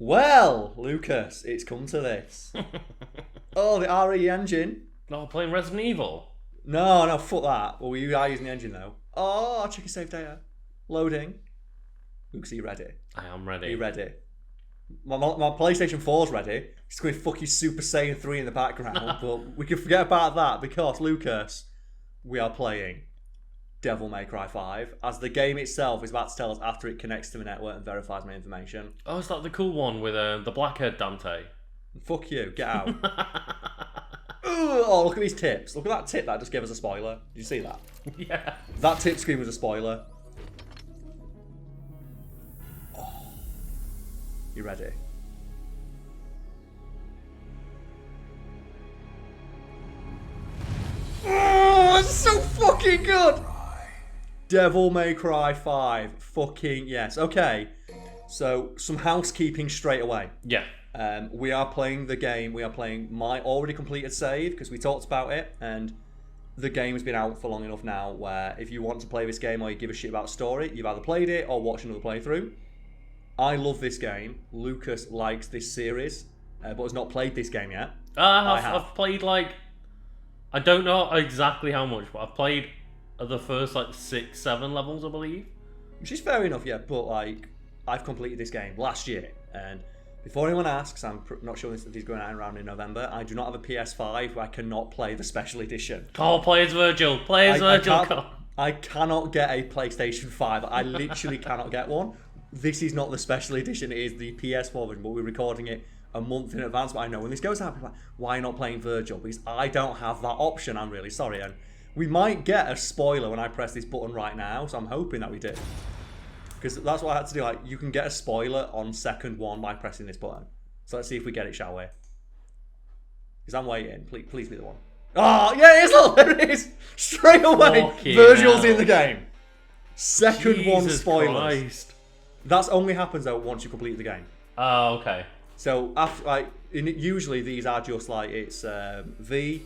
Well, Lucas, it's come to this. Oh, the RE engine. Oh, playing Resident Evil. No, fuck that. Well, we are using the engine though. Oh, check your save data. Loading. Lucas, are you ready? I am ready. Are you ready? My PlayStation 4's ready. It's going to be fucking Super Saiyan 3 in the background, but we can forget about that because, Lucas, we are playing Devil May Cry 5, as the game itself is about to tell us after it connects to the network and verifies my information. Oh, is that the cool one with the blackhead Dante? Fuck you, get out. Oh, look at these tips. Look at that tip that just gave us a spoiler. Did you see that? Yeah. That tip screen was a spoiler. Oh. You ready? Oh, it's so fucking good! Devil May Cry 5. Fucking yes. Okay. So, some housekeeping straight away. Yeah. We are playing the game. We are playing my already completed save because we talked about it, and the game has been out for long enough now where if you want to play this game or you give a shit about story, you've either played it or watched another playthrough. I love this game. Lucas likes this series, but has not played this game yet. I've played I don't know exactly how much, but I've played the first 6, 7 levels, I believe. Which is fair enough, yeah, but I've completed this game last year, and before anyone asks, I'm not sure this is going out around in November. I do not have a PS5. I cannot play the special edition. Carl, play as Vergil. Play as Vergil, Carl. I cannot get a PlayStation 5. I literally cannot get one. This is not the special edition. It is the PS4 version, but we're recording it a month in advance. But I know when this goes out, people are like, why not playing Vergil? Because I don't have that option. I'm really sorry. And we might get a spoiler when I press this button right now, so I'm hoping that we do. Because that's what I had to do. You can get a spoiler on second one by pressing this button. So let's see if we get it, shall we? Because I'm waiting. Please be the one. Oh, yeah, it is. Look, there it is. Straight away, Vergil's in the game. Second Jesus one spoilers. Christ. That only happens though once you complete the game. Oh, okay. So after, usually these are just it's V,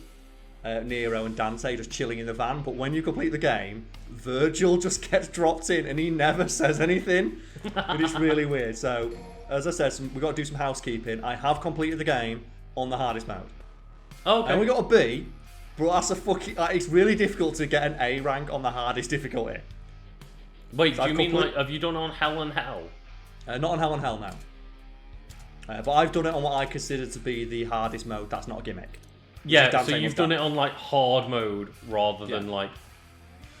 Nero and Dante just chilling in the van, but when you complete the game, Vergil just gets dropped in and he never says anything. And it's really weird. So, as I said, we've got to do some housekeeping. I have completed the game on the hardest mode. Okay. And we got a B, but that's a fucking... it's really difficult to get an A rank on the hardest difficulty. Wait, so do you mean have you done it on Hell and Hell? Not on Hell and Hell, no. But I've done it on what I consider to be the hardest mode. That's not a gimmick. Yeah, so you've done it on hard mode rather than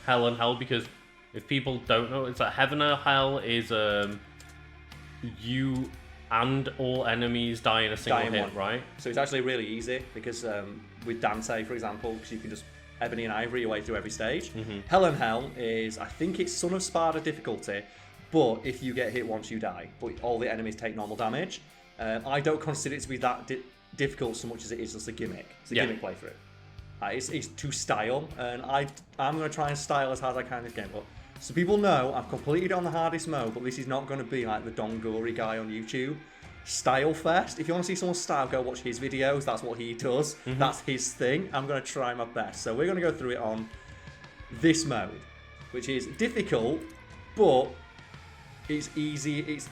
Hell and Hell, because if people don't know, it's Heaven or Hell is you and all enemies die in a single hit, right? So it's actually really easy because with Dante, for example, because you can just Ebony and Ivory your way through every stage. Mm-hmm. Hell and Hell is, I think it's Son of Sparta difficulty, but if you get hit once you die, but all the enemies take normal damage. I don't consider it to be that difficult so much as it is just a gimmick. It's a gimmick playthrough. It's to style, and I'm going to try and style as hard as I can in this game. But so people know I've completed it on the hardest mode, but this is not going to be like the Dongori guy on YouTube. Style Fest. If you want to see someone's style, go watch his videos. That's what he does. Mm-hmm. That's his thing. I'm going to try my best. So we're going to go through it on this mode, which is difficult, but it's easy. It's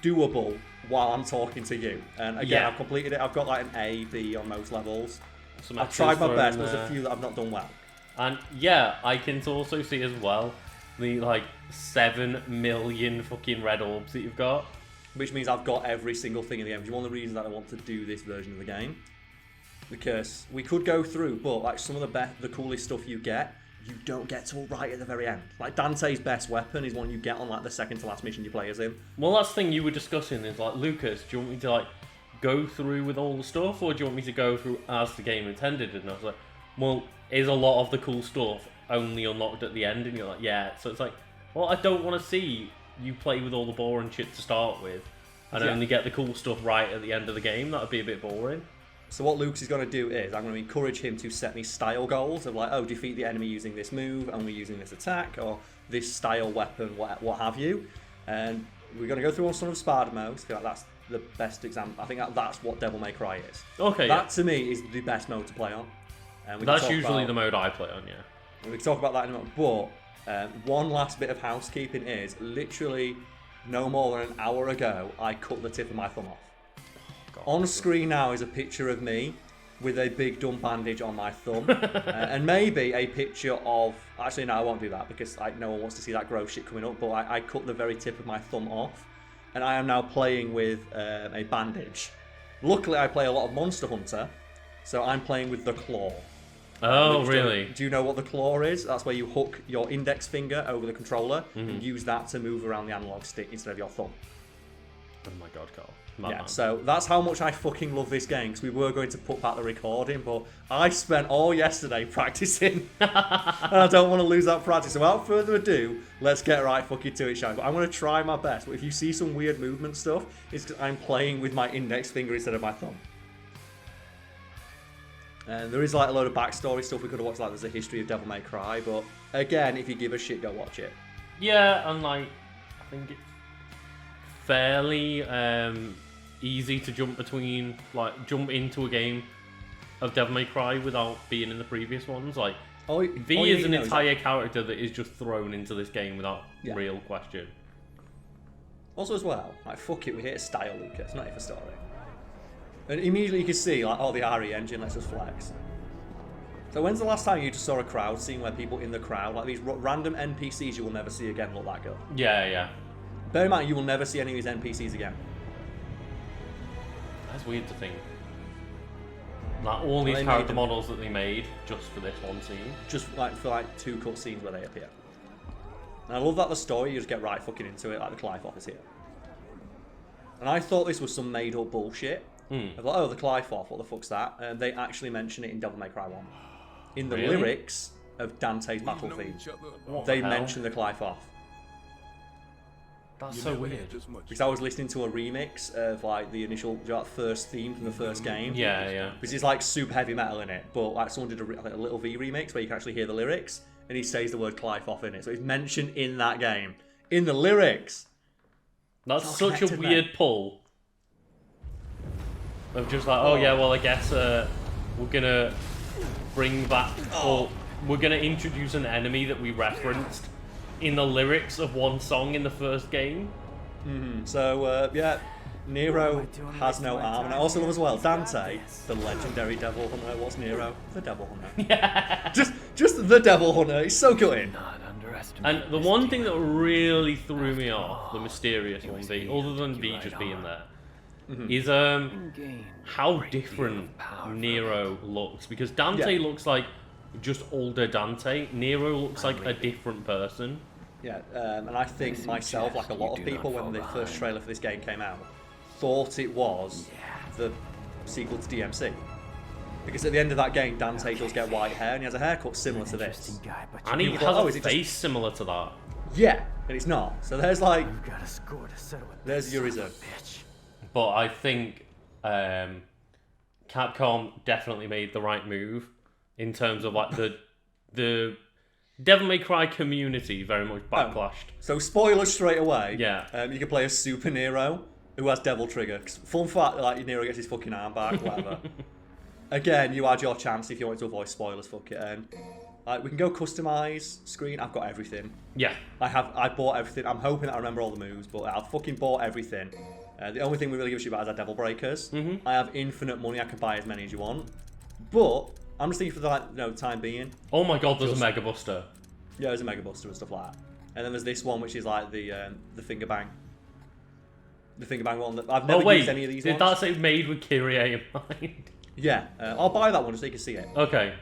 doable while I'm talking to you. And again, I've completed it. I've got an A, B on most levels. I've tried my best, but there's a few that I've not done well. And yeah, I can also see as well the 7 million fucking red orbs that you've got. Which means I've got every single thing in the game, which is one of the reasons that I want to do this version of the game. Because we could go through, but some of the coolest stuff you get, you don't get till right at the very end. Dante's best weapon is one you get on the second to last mission you play as him. Well, that's the thing you were discussing is Lucas, do you want me to go through with all the stuff, or do you want me to go through as the game intended? And I was like, well, is a lot of the cool stuff only unlocked at the end? And you're like, yeah. So it's well, I don't want to see you play with all the boring shit to start with and only get the cool stuff right at the end of the game. That would be a bit boring. So what Lucas is going to do is I'm going to encourage him to set me style goals of defeat the enemy using this move, only using this attack, or this style weapon, what have you. And we're going to go through on Son of Sparta mode. I feel like that's the best example. I think that's what Devil May Cry is. Okay. That to me is the best mode to play on. That's usually the mode I play on, yeah. We can talk about that in a moment. But one last bit of housekeeping is literally no more than an hour ago I cut the tip of my thumb off. God. On screen now is a picture of me with a big dumb bandage on my thumb, and maybe a picture of. Actually, no, I won't do that because no one wants to see that gross shit coming up. But I cut the very tip of my thumb off, and I am now playing with a bandage. Luckily, I play a lot of Monster Hunter, so I'm playing with the claw. Oh, really? Do you know what the claw is? That's where you hook your index finger over the controller and use that to move around the analog stick instead of your thumb. Oh my God, Carl. Yeah, so that's how much I fucking love this game, because we were going to put back the recording, but I spent all yesterday practicing, and I don't want to lose that practice. So without further ado, let's get right fucking to it, shall we? But I'm going to try my best, but if you see some weird movement stuff, it's because I'm playing with my index finger instead of my thumb. And there is like a load of backstory stuff we could have watched, like there's a history of Devil May Cry, but again, if you give a shit, go watch it. Yeah, and like, I think it's fairly easy to jump into a game of Devil May Cry without being in the previous ones. Like, V is an entire character that is just thrown into this game without real question. Also as well, like, fuck it, we hit a style, Lucas, not even a story. And immediately you can see, like, the RE engine lets us flex. So when's the last time you just saw a crowd scene where people in the crowd, like these random NPCs you will never see again, look that good? Yeah. Bear in mind, you will never see any of these NPCs again. That's weird to think. Like, all these character models that they made just for this one scene. Just like for like 2 cut scenes where they appear. And I love that the story, you just get right fucking into it, like the Clive off is here. And I thought this was some made up bullshit. I thought, oh, the Clive off, what the fuck's that? And they actually mention it in Devil May Cry 1. In the lyrics of Dante's battle theme, they mention the Clive off. That's so weird. Because I was listening to a remix of like the initial first theme from the first game. Yeah. Because it's like super heavy metal in it, but like someone did a Little V remix where you can actually hear the lyrics, and he says the word Clive off in it. So it's mentioned in that game, in the lyrics. That's such a weird pull. Of just like, oh yeah, well I guess we're gonna bring back, or we're gonna introduce an enemy that we referenced in the lyrics of one song in the first game. So yeah, Nero has no arm, and I also love as well Dante, the legendary devil hunter. What's Nero? The devil hunter. Yeah. just the devil hunter. He's so good. And the one thing that really threw me off, the mysterious one, other than V just being there, is how different Nero looks. Because Dante looks like just older Dante. Nero looks like a different person. Yeah, and I think myself, like a lot of people, when the first trailer for this game came out, thought it was the sequel to DMC. Because at the end of that game, Dante does get white hair, and he has a haircut similar to this. And he has a face similar to that. Yeah, and it's not. So there's like, there's your reason. But I think Capcom definitely made the right move in terms of like the Devil May Cry community very much backlashed. So spoilers straight away. Yeah. You can play as Super Nero, who has Devil Trigger. Fun fact, like Nero gets his fucking arm back, whatever. Again, you had your chance if you want to avoid spoilers. Fuck it. We can go customize screen. I've got everything. Yeah. I bought everything. I'm hoping that I remember all the moves, but I've fucking bought everything. The only thing we really give a shit about is our Devil Breakers. I have infinite money. I can buy as many as you want. But I'm just thinking for the time being. Oh my god, there's a Mega Buster. Yeah, there's a Mega Buster and stuff like that. And then there's this one, which is like the Finger Bang. The Finger Bang one that I've never used any of these ones. Did that say made with Kyrie in mind? Yeah, I'll buy that one just so you can see it. Okay.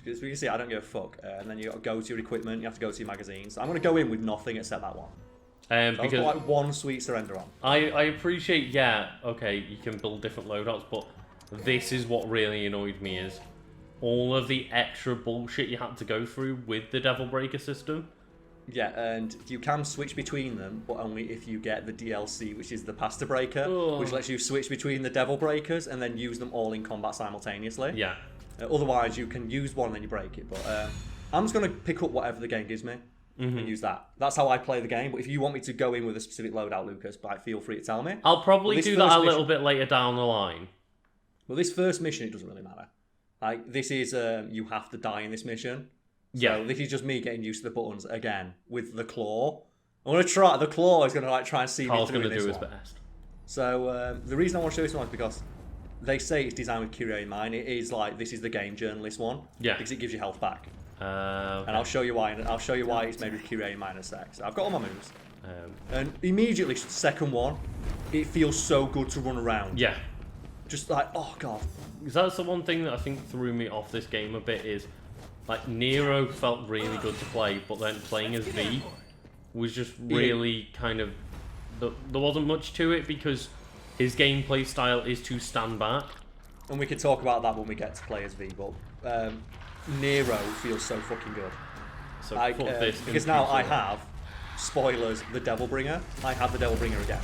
Because we can see it, I don't give a fuck. And then you got to go to your equipment, you have to go to your magazines. I'm going to go in with nothing except that one. So because I've got like one sweet surrender on. I appreciate, okay, you can build different loadouts, but this is what really annoyed me is all of the extra bullshit you had to go through with the Devil Breaker system. Yeah, and you can switch between them, but only if you get the DLC, which is the Pasta Breaker, which lets you switch between the Devil Breakers and then use them all in combat simultaneously. Yeah. Otherwise, you can use one and then you break it. But I'm just going to pick up whatever the game gives me and use that. That's how I play the game. But if you want me to go in with a specific loadout, Lucas, feel free to tell me. I'll probably do that a little bit later down the line. Well, this first mission, it doesn't really matter. Like, this is, you have to die in this mission. So this is just me getting used to the buttons again with the claw. I'm going to try, the claw is going to like try and see Carl's me through going to do his one. best. So the reason I want to show this one is because they say it's designed with Kyrie in mind. It is like, this is the game journalist one. Yeah. Because it gives you health back. Okay. And I'll show you why. And I'll show you why it's made with Kyrie in mind in a sec. So I've got all my moves. And immediately, second one, it feels so good to run around. Yeah. Just like, oh god. Because that's the one thing that I think threw me off this game a bit is, like, Nero felt really good to play, but then playing as V was just really kind of... There wasn't much to it because his gameplay style is to stand back. And we can talk about that when we get to play as V, but Nero feels so fucking good. So because now I have, spoilers, the Devil Bringer. I have the Devil Bringer again.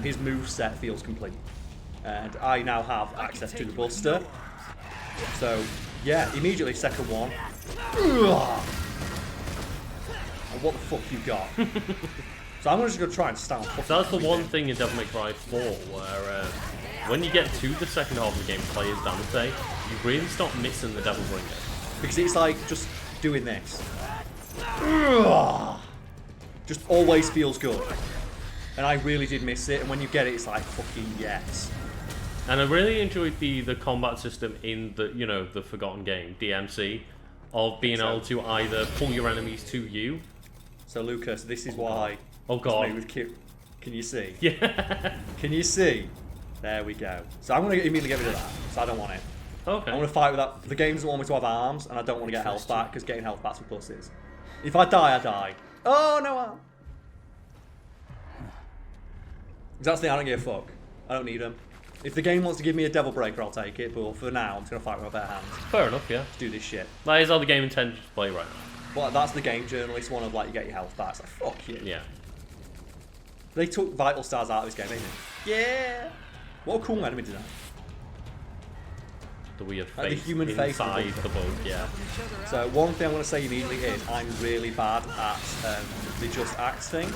His moveset feels complete. And I now have access to the Buster. So, yeah, immediately second one. And what the fuck you got? So I'm just going to try and stand. So that's the one thing in Devil May Cry 4 where when you get to the second half of the game, play as Dante, you really start missing the Devil Bringer. Because it's like just doing this. Just always feels good. And I really did miss it, and when you get it, it's like, fucking yes. And I really enjoyed the combat system in the, you know, the Forgotten game, DMC, of being able to either pull your enemies to you. So Lucas, this is why. Oh god. Can you see? Yeah. Can you see? There we go. So I'm going to immediately get rid of that, so I don't want it. Okay. I want to fight with that. The game doesn't want me to have arms, and I don't want to get health back, because getting health back's with pluses. If I die, I die. Oh, no arm. That's the thing, I don't give a fuck. I don't need them. If the game wants to give me a Devil Breaker, I'll take it, but for now, I'm just going to fight with my bare hands. Fair enough, yeah. Let's do this shit. That is how the game intended to play right now. Well, that's the game journalist one of, like, you get your health back. It's like, fuck you. Yeah. They took Vital Stars out of this game, didn't they? Yeah! What a cool enemy design. The weird Like face the human face inside the bug, yeah. So one thing I'm going to say immediately is I'm really bad at the Just Axe thing,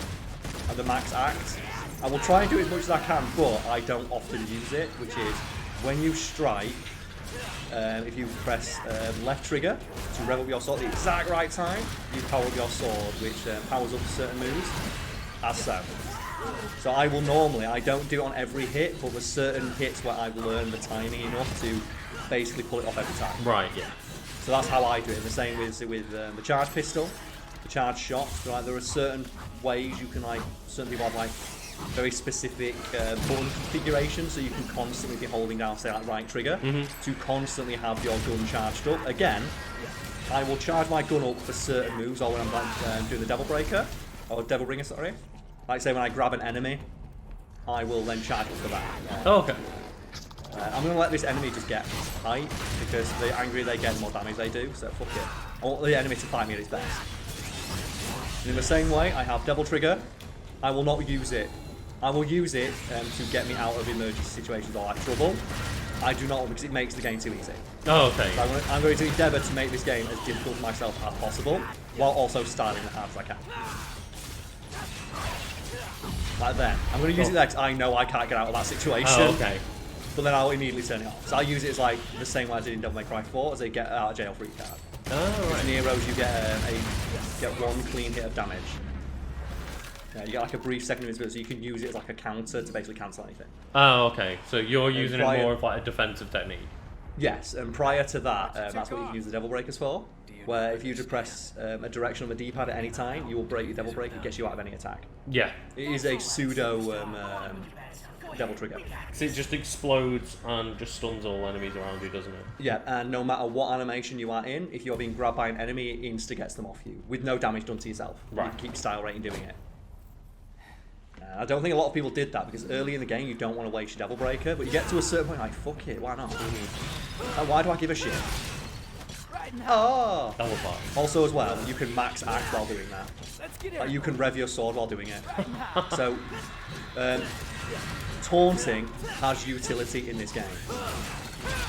and the Max Axe. I will try and do it as much as I can, but I don't often use it, which is when you strike, if you press left trigger to rev up your sword at the exact right time, you power up your sword, which powers up certain moves, as so. So I will normally, I don't do it on every hit, but there's certain hits where I've learned the timing enough to basically pull it off every time. Right, yeah. So that's how I do it. The same with the charge pistol, the charge shot. So like, there are certain ways you can, like, certain people have like very specific button configuration, so you can constantly be holding down, say, like right trigger to constantly have your gun charged up. Again, I will charge my gun up for certain moves, or when I'm like, doing the Devil Breaker, or Devil Bringer, sorry. Like say when I grab an enemy, I will then charge up for that. Oh, okay. I'm going to let this enemy just get height, because the angrier they get, the more damage they do, so fuck it. I want the enemy to fight me at his best. And in the same way, I have Devil Trigger. I will not use it. I will use it to get me out of emergency situations or like trouble. I do not, because it makes the game too easy. Oh, okay. So I'm going to endeavour to make this game as difficult for myself as possible, while also styling it as I can. Like then. I'm going to use it there because I know I can't get out of that situation. Oh, okay. But then I'll immediately turn it off. So I use it as like the same way I did in Devil May Cry 4 as a get out of jail free card. Oh, right. In Heroes you get get one clean hit of damage. You get like a brief second invisibility, so you can use it as like a counter to basically cancel anything. Oh, okay. So you're using it more of like a defensive technique. Yes, and prior to that, that's what you can use the Devil Breakers for. Where if you just press a direction on the D-pad at any time, you will break your Devil Break. It gets you out of any attack. Yeah. It is a pseudo Devil Trigger. So it just explodes and just stuns all enemies around you, doesn't it? Yeah, and no matter what animation you are in, if you're being grabbed by an enemy, it insta-gets them off you, with no damage done to yourself. Right. You keep style rating doing it. I don't think a lot of people did that, because early in the game you don't want to waste your Devil Breaker, but you get to a certain point like, fuck it, why not? Why do I give a shit? Oh! That was bad. Also as well, you can max act while doing that. Like, you can rev your sword while doing it. So, taunting has utility in this game.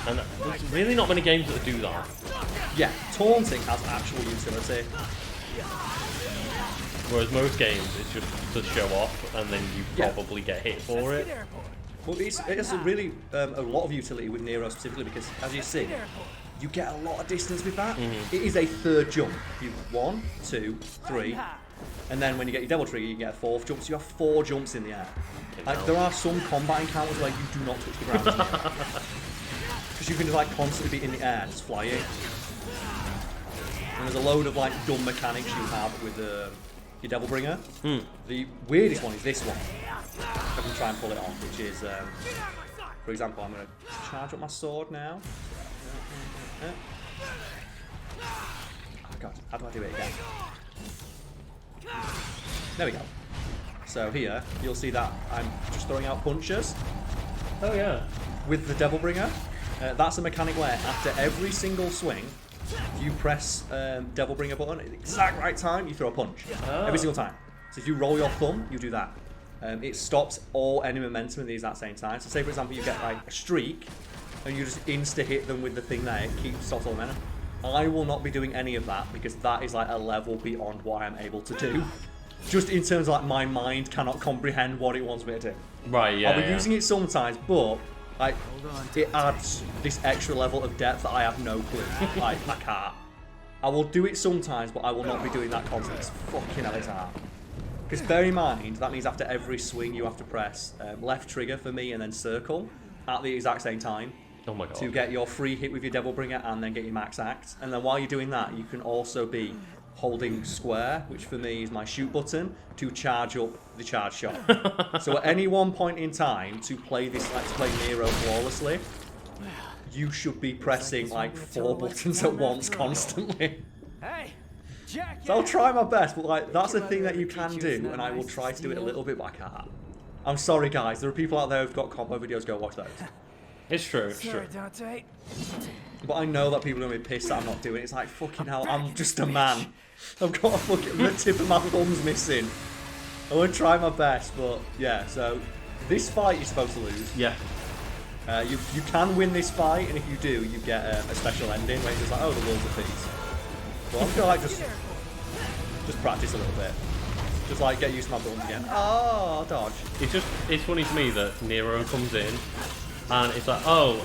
And there's really not many games that do that. Yeah, taunting has actual utility. Whereas most games, it's just to show off, and then you probably get hit for it. Well, it has a really a lot of utility with Nero specifically, because as you see, you get a lot of distance with that. It is a third jump. You 1, 2, 3, And then when you get your double trigger, you get a 4th jump, so you have 4 jumps in the air. Like, there are some combat encounters where you do not touch the ground in the air. Because you can just like constantly be in the air, just flying. And there's a load of like dumb mechanics you have with your Devil Bringer. The weirdest one is this one. I can try and pull it off, which is, for example, I'm going to charge up my sword now. Oh god, how do I do it again? There we go. So here, you'll see that I'm just throwing out punches. Oh yeah. With the Devil Bringer. That's a mechanic where after every single swing, if you press Devil Bringer button at the exact right time, you throw a punch. Every single time. So if you roll your thumb, you do that. It stops all enemy momentum at the exact same time. So say for example you get like a streak, and you just insta-hit them with the thing there, it stops all momentum. I will not be doing any of that because that is like a level beyond what I'm able to do. Just in terms of like my mind cannot comprehend what it wants me to do. Right, yeah. I'll be using it sometimes, but like it adds this extra level of depth that I have no clue. Like I can't. I will do it sometimes, but I will not be doing that constantly. It's fucking hell, it's hard. Because bear in mind, that means after every swing you have to press left trigger for me and then circle at the exact same time. Oh my god. To get your free hit with your Devil Bringer and then get your max act. And then while you're doing that, you can also be holding square, which for me is my shoot button, to charge up the charge shot. So at any one point in time, to play this, like to play Nero flawlessly, you should be pressing like 4 buttons at once constantly. So I'll try my best, but like that's a thing that you can do, and I will try to do it a little bit, but I can't. I'm sorry guys, there are people out there who've got combo videos, go watch those. It's true, it's true. But I know that people are going to be pissed that I'm not doing it. It's like, fucking hell, I'm just a man. I've got a fucking, the tip of my thumb's missing. I will try my best, but yeah, so this fight you're supposed to lose. Yeah. You can win this fight, and if you do, you get a special ending where it's just like, oh, the world's a piece. But I'm gonna like just practice a little bit. Just like get used to my buttons again. Oh, dodge. It's funny to me that Nero comes in and it's like, oh,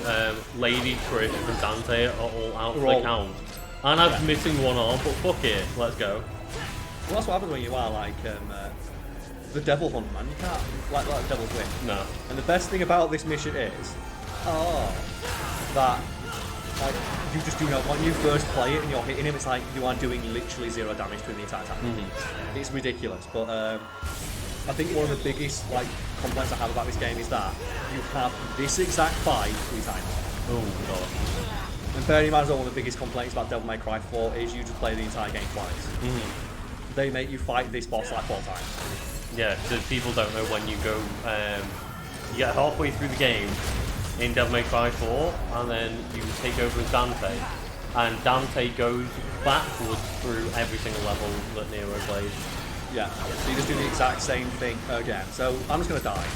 Lady, Trish and Dante are all out for the count. And I'm missing one arm, but fuck it, let's go. Well, that's what happens when you are like the Devil Hunt, man. You can't like the Devil's Win. No. And the best thing about this mission is, that like you just do not. When you first play it and you're hitting him, it's like you are doing literally 0 damage to him the entire time. It's ridiculous, but I think one of the biggest like complaints I have about this game is that you have this exact fight 3 times. Oh god. And bearing in mind, one of the biggest complaints about Devil May Cry 4 is you just play the entire game twice. They make you fight this boss like 4 times. Yeah, so people don't know when you go, you get halfway through the game in Devil May Cry 4, and then you take over as Dante, and Dante goes backwards through every single level that Nero plays. Yeah, so you just do the exact same thing again. So I'm just going to die.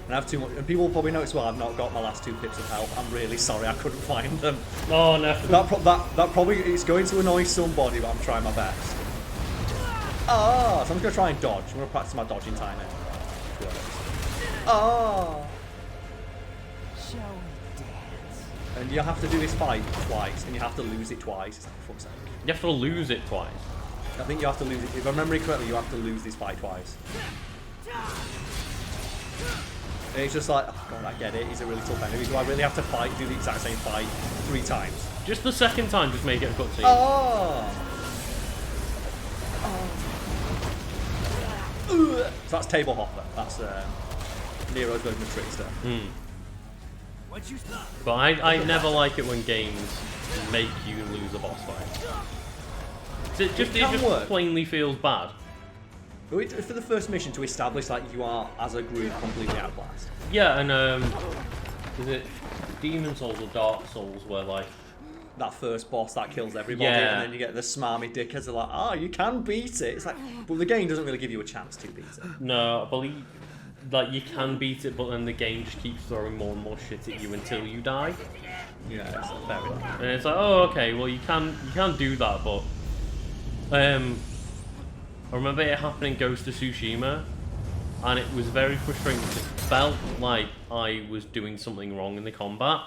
And I have too much, and people will probably notice, well, I've not got my last 2 pips of health. I'm really sorry, I couldn't find them. Oh no. That probably is going to annoy somebody, but I'm trying my best. So I'm just going to try and dodge. I'm going to practice my dodging timing. And you have to do this fight twice, and you have to lose it twice. It's like, for fuck's sake. You have to lose it twice. I think you have to lose it. If I remember it correctly, you have to lose this fight twice. And it's just like, oh god, I get it. He's a really tough enemy. Do I really have to do the exact same fight 3 times? Just the second time, just make it a cutscene. So that's Table Hopper. That's Nero's version of Trickster. But I never like it when games make you lose a boss fight. It just plainly feels bad. For the first mission to establish like you are as a group completely outclassed. Yeah, and is it Demon Souls or Dark Souls where like that first boss that kills everybody, and then you get the smarmy dickers are like, oh, you can beat it. It's like, but the game doesn't really give you a chance to beat it. No, I believe like you can beat it, but then the game just keeps throwing more and more shit at you until you die. Yeah, it's fair enough. And it's like, oh, okay, well you can do that, but I remember it happening in Ghost of Tsushima, and it was very frustrating because it felt like I was doing something wrong in the combat.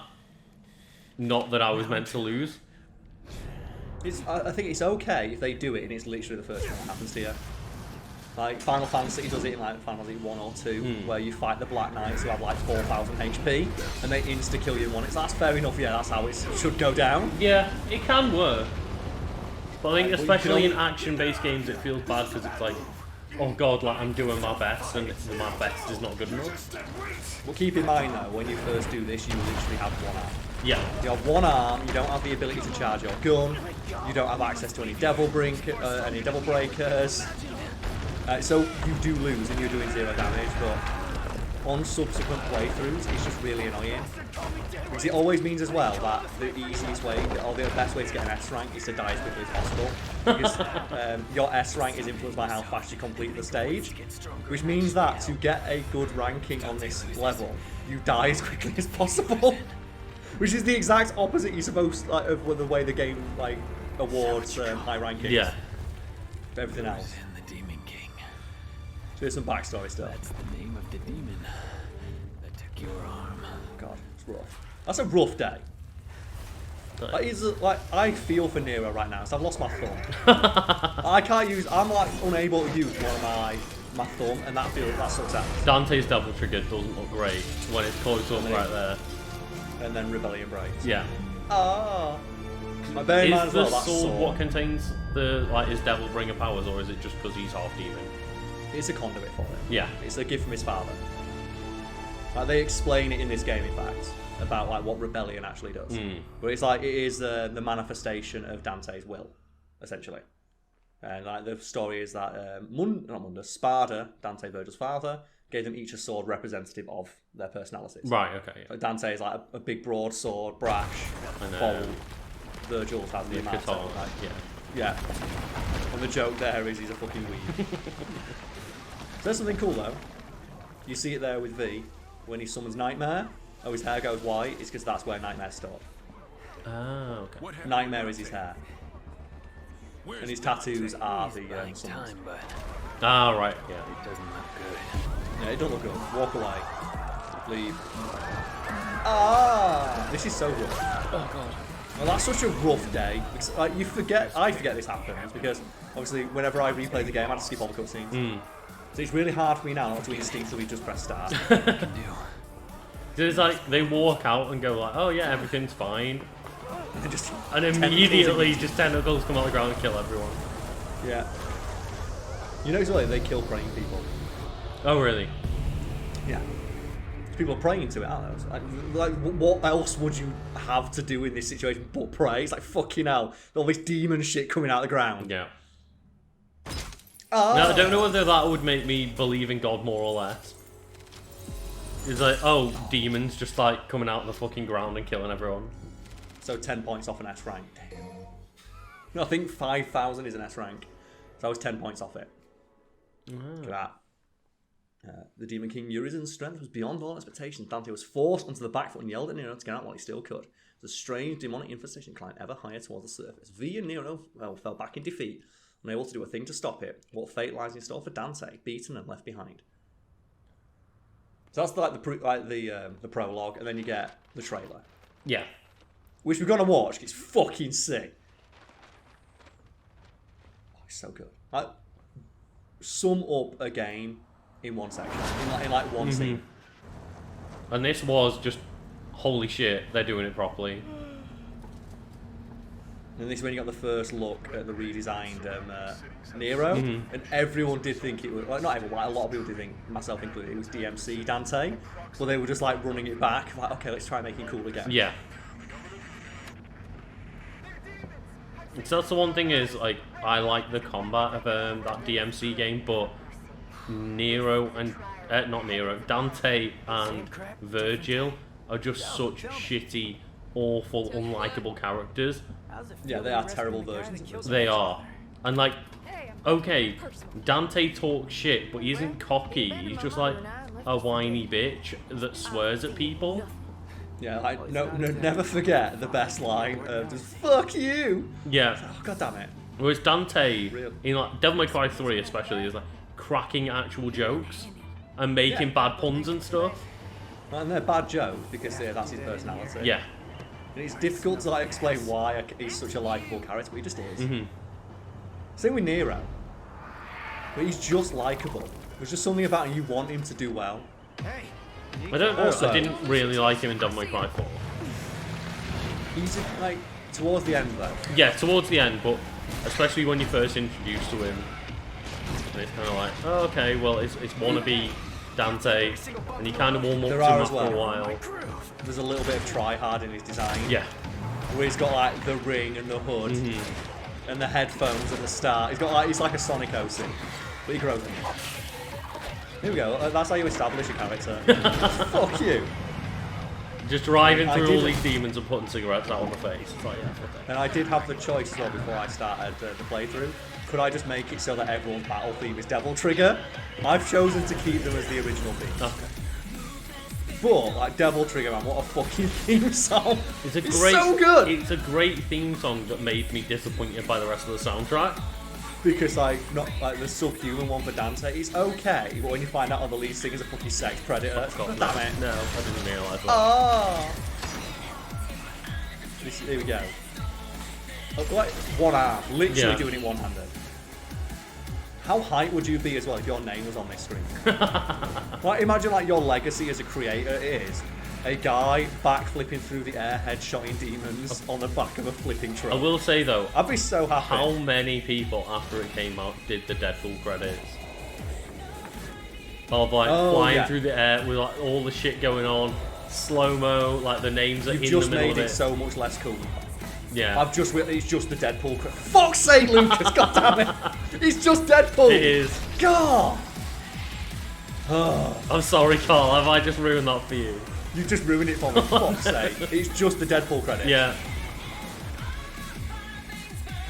Not that I was meant to lose. I think it's okay if they do it and it's literally the first time it happens to you. Like Final Fantasy does it in like Final Fantasy 1 or 2, where you fight the Black Knights who have like 4,000 HP, and they insta-kill you in one. That's fair enough, yeah, that's how it should go down. Yeah, it can work. But I think especially in in action-based games it feels bad because it's like, oh god, like I'm doing my best and my best is not good enough. Well, keep in mind though, when you first do this, you literally have one arm. Yeah. You have one arm, you don't have the ability to charge your gun, you don't have access to any devil breakers. So you do lose and you're doing 0 damage, but on subsequent playthroughs, it's just really annoying. Because it always means as well that the easiest way, or the best way to get an S rank is to die as quickly as possible. Because your S rank is influenced by how fast you complete the stage. Which means that to get a good ranking on this level, you die as quickly as possible. Which is the exact opposite you're supposed of the way the game like awards high rankings. Yeah. For everything else. So here's some backstory stuff. That's the name of the demon that took your arm. God, it's rough. That's a rough day. Like, I feel for Nero right now, so I've lost my thumb. I'm like unable to use one of my thumb, and that sucks out. Dante's Devil Trigger doesn't look great when it's close up right there. And then Rebellion breaks. Yeah. Ah. My bear in mind Is as well, the that's sword what contains his Devil Bringer powers, or is it just because he's half demon? It's a conduit for him. Yeah. It's a gift from his father. Like, they explain it in this game, in fact, about like what rebellion actually does. But it's like it is the manifestation of Dante's will, essentially. And like the story is that Sparda, Dante Virgil's father, gave them each a sword representative of their personalities. Right. Okay. Yeah. So Dante is like a big broad sword, brash, bold. Virgil's has the amount guitar, like, yeah. And the joke there is he's a fucking weeb. So there's something cool though. You see it there with V when he summons Nightmare. Oh, his hair goes white. It's because that's where Nightmare's stored. Ah, okay. Nightmare is his hair, and his tattoos are the summons. Time, but Ah, right. Yeah. it doesn't look good. Yeah, it don't look good. Walk away. Leave. Ah! This is so rough. Oh god. Well, that's such a rough day. Because, like, I forget this happens because obviously whenever I replay the game, I have to skip all the cutscenes. So it's really hard for me now not to instinctively just press start. It's like they walk out and go like, oh yeah, everything's fine, and tentacles immediately just tentacles come out the ground and kill everyone. Yeah. You know, they kill praying people. Oh really? Yeah. People are praying to it, aren't they? Like, what else would you have to do in this situation but pray? It's like, fucking hell, all this demon shit coming out of the ground. Yeah. Oh. Now I don't know whether that would make me believe in God more or less. It's like, oh, demons just like coming out of the fucking ground and killing everyone. So 10 points off an S rank. No, I think 5,000 is an S rank. So I was 10 points off it. Look at that. The Demon King Urizen's strength was beyond all expectations. Dante was forced onto the back foot and yelled at Nero to get out while he still could. The strange demonic infestation climbed ever higher towards the surface. V and Nero fell back in defeat, unable to do a thing to stop it. What fate lies in store for Dante, beaten and left behind? So that's like the prologue, and then you get the trailer, Yeah. which we're gonna watch. It's fucking sick. Oh, it's so good. Like, sum up a game in one section, in like one scene. And this was just, holy shit, they're doing it properly. And this is when you got the first look at the redesigned Nero, and everyone did think it was, well, not everyone, like a lot of people did think, myself included, it was DMC Dante, but they were just like running it back, like, okay, let's try making cool again. Yeah. So that's the one thing is, like, I like the combat of that DMC game, but Nero and, not Nero, Dante and Vergil are just such shitty, awful, unlikable characters. Yeah, they are terrible versions of themselves. They are. And like, okay, Dante talks shit, but he isn't cocky. He's just like a whiny bitch that swears at people. Yeah, like, no, never forget the best line of just, fuck you! Yeah. Oh, god damn it. Whereas Dante, Real. in like Devil May Cry 3 especially, is like cracking actual jokes and making bad puns and stuff. And they're bad jokes because that's his personality. Yeah. And it's difficult to like explain why he's such a likeable character, but he just is. Same with Nero. but he's just likable. There's just something about him you want him to do well. Hey. I don't know. Also- I didn't really like him in Devil May Cry 4. He's like towards the end though. Yeah, towards the end, but especially when you're first introduced to him, and it's kind of like, oh, okay, well, it's wannabe Dante, and you kind of warm up There to are him as after a well. while. There's a little bit of try hard in his design. Yeah. Where he's got like the ring and the hood and the headphones at the start. He's like a Sonic OC, but he grows them. Here we go. That's how you establish a character. Fuck you. Just driving I through did- all these demons and putting cigarettes out on the face. It's like, yeah, okay. And I did have the choice as well before I started the playthrough. Could I just make it so that everyone's battle theme is Devil Trigger? I've chosen to keep them as the original theme. Okay. But like Devil Trigger, man, what a fucking theme song! It's a great, so good. It's a great theme song that made me disappointed by the rest of the soundtrack. Because like not like the subhuman one for Dante, it's okay, but when you find out all the lead singer's a fucking sex predator, God, damn it. No, I didn't realise that. Oh. Here we go. Like one arm, literally Yeah. doing it one-handed. How hype would you be as well if your name was on this screen? Like imagine like your legacy as a creator is a guy backflipping through the air, headshotting demons on the back of a flipping truck. I will say though, I'd be so happy. how many people after it came out did the Deadpool credits? Of like Oh, flying yeah. through the air with like all the shit going on, slow mo, like the names are You've in just the middle made of it it. so much less cool. Yeah, It's just the Deadpool. Fuck's sake, Lucas! God damn it! It's just Deadpool. it is. God. I'm sorry, Carl. Have I just ruined that for you? You just ruined it for me. Fuck's sake! It's just the Deadpool credit. Yeah.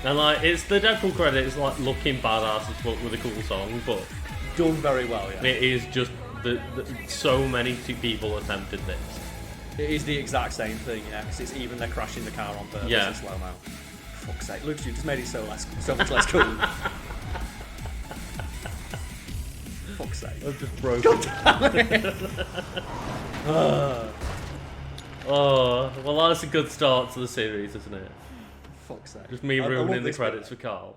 And like, it's the Deadpool credits like looking badass as fuck with a cool song, but Done very well. Yeah. it is just so many people attempted this. It is the exact same thing. Yeah. 'Cause it's even they're crashing the car on purpose Yeah. in slow mo. Fuck's sake, Lucas! You just made it so much less cool. Fuck's sake. I've just broken. Oh, well, that's a good start to the series, isn't it? Fuck's sake. Just me I love ruining the this credits bit. for Carl.